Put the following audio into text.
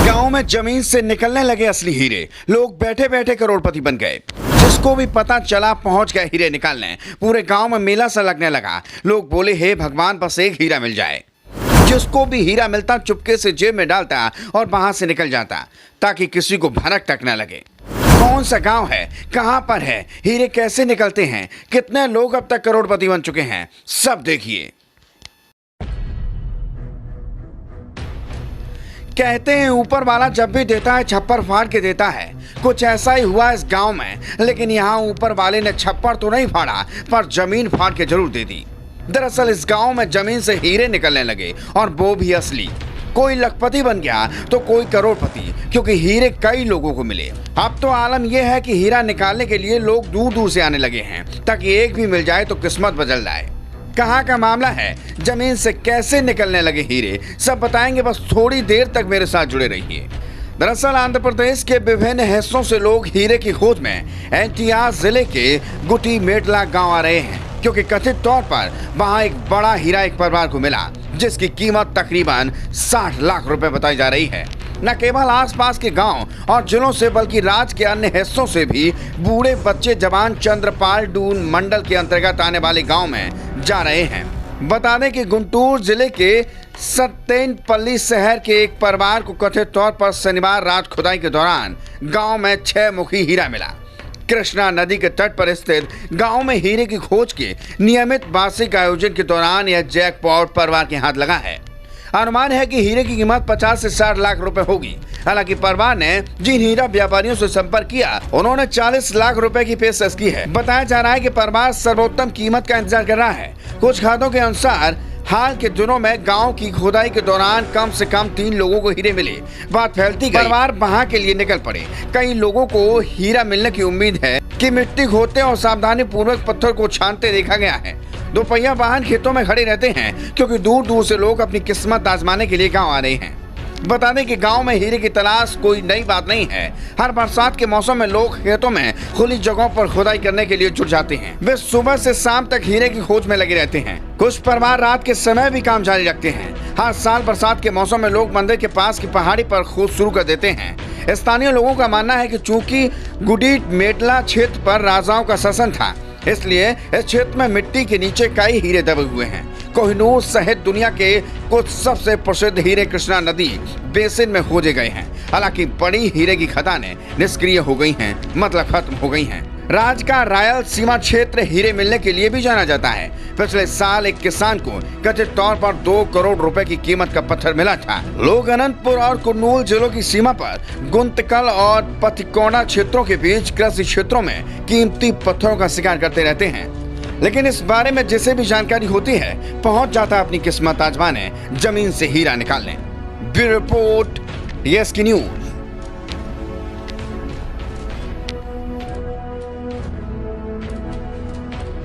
गांव में जमीन से निकलने लगे असली हीरे। लोग बैठे बैठे करोड़पति बन गए। जिसको भी पता चला पहुंच गए हीरे निकालने। पूरे गांव में मेला सा लगने लगा। लोग बोले, हे भगवान, बस एक हीरा मिल जाए। जिसको भी हीरा मिलता चुपके से जेब में डालता और वहां से निकल जाता, ताकि किसी को भनक तक न लगे। कौन सा गांव है, कहां पर है, हीरे कैसे निकलते हैं, कितने लोग अब तक करोड़पति बन चुके हैं, सब देखिए। कहते हैं ऊपर वाला जब भी देता है छप्पर फाड़ के देता है। कुछ ऐसा ही हुआ इस गांव में, लेकिन यहाँ ऊपर वाले ने छप्पर तो नहीं फाड़ा, पर जमीन फाड़ के जरूर दे दी। दरअसल इस गांव में जमीन से हीरे निकलने लगे, और वो भी असली। कोई लखपति बन गया तो कोई करोड़पति, क्योंकि हीरे कई लोगों को मिले। अब तो आलम यह है कि हीरा निकालने के लिए लोग दूर दूर से आने लगे हैं, ताकि एक भी मिल जाए तो किस्मत बदल जाए। कहाँ का मामला है, जमीन से कैसे निकलने लगे हीरे, सब बताएंगे। बस थोड़ी देर तक मेरे साथ जुड़े रहिए। दरअसल आंध्र प्रदेश के विभिन्न हिस्सों से लोग हीरे की खोज में एनटीआर जिले के गुटी मेटला गांव आ रहे हैं, क्योंकि कथित तौर पर वहां एक बड़ा हीरा एक परिवार को मिला, जिसकी कीमत तकरीबन 60 लाख रुपए बताई जा रही है। न केवल आसपास के गांव और जिलों से, बल्कि राज्य के अन्य हिस्सों से भी बूढ़े बच्चे जवान चंद्रपाल डून मंडल के अंतर्गत आने वाले गांव में जा रहे हैं। बता दें कि गुंटूर जिले के सत्तेनपल्ली शहर के एक परिवार को कथित तौर पर शनिवार रात खुदाई के दौरान गांव में 6 मुखी हीरा मिला। कृष्णा नदी के तट पर स्थित गांव में हीरे की खोज के नियमित वार्षिक आयोजन के दौरान यह जैकपॉट परिवार के हाथ लगा है। अनुमान है कि हीरे की कीमत 50 से 60 लाख रुपए होगी। हालांकि परिवार ने जिन हीरा व्यापारियों से संपर्क किया, उन्होंने 40 लाख रुपए की पेशकश की है। बताया जा रहा है कि परिवार सर्वोत्तम कीमत का इंतजार कर रहा है। कुछ खातों के अनुसार हाल के दिनों में गांव की खुदाई के दौरान कम से कम 3 लोगों को हीरे मिले। बात फैलती गई, परिवार वहां के लिए निकल पड़े। कई लोगों को हीरा मिलने की उम्मीद है कि मिट्टी खोदते और सावधानी पूर्वक पत्थर को छानते देखा गया है। दोपहिया वाहन खेतों में खड़े रहते हैं, क्योंकि दूर दूर से लोग अपनी किस्मत आजमाने के लिए गाँव आ रहे हैं। बता दें कि गांव में हीरे की तलाश कोई नई बात नहीं है। हर बरसात के मौसम में लोग खेतों में खुली जगहों पर खुदाई करने के लिए जुट जाते हैं। वे सुबह से शाम तक हीरे की खोज में लगे रहते हैं। कुछ परिवार रात के समय भी काम जारी रखते हैं। हर साल बरसात के मौसम में लोग मंदिर के पास की पहाड़ी पर खोज शुरू कर देते हैं। स्थानीय लोगों का मानना है कि चूंकि गुडी मेटला क्षेत्र पर राजाओं का शासन था, इसलिए इस क्षेत्र में मिट्टी के नीचे कई हीरे दबे हुए हैं। कोहिनूर सहित दुनिया के कुछ सबसे प्रसिद्ध हीरे कृष्णा नदी बेसिन में खोजे गए हैं। हालांकि बड़ी हीरे की खदानें निष्क्रिय हो गई हैं, मतलब खत्म हो गई हैं। राज्य का रायल सीमा क्षेत्र हीरे मिलने के लिए भी जाना जाता है। पिछले साल एक किसान को कथित तौर पर 2 करोड़ रुपए की कीमत का पत्थर मिला था। लोग अनंतपुर और कुर्नूल जिलों की सीमा पर गुंतकल और पतिकोना क्षेत्रों के बीच कृषि क्षेत्रों में कीमती पत्थरों का शिकार करते रहते हैं। लेकिन इस बारे में जिसे भी जानकारी होती है, पहुंच जाता है अपनी किस्मत आजमाने, जमीन से हीरा निकालने। Bureau report, YSK news.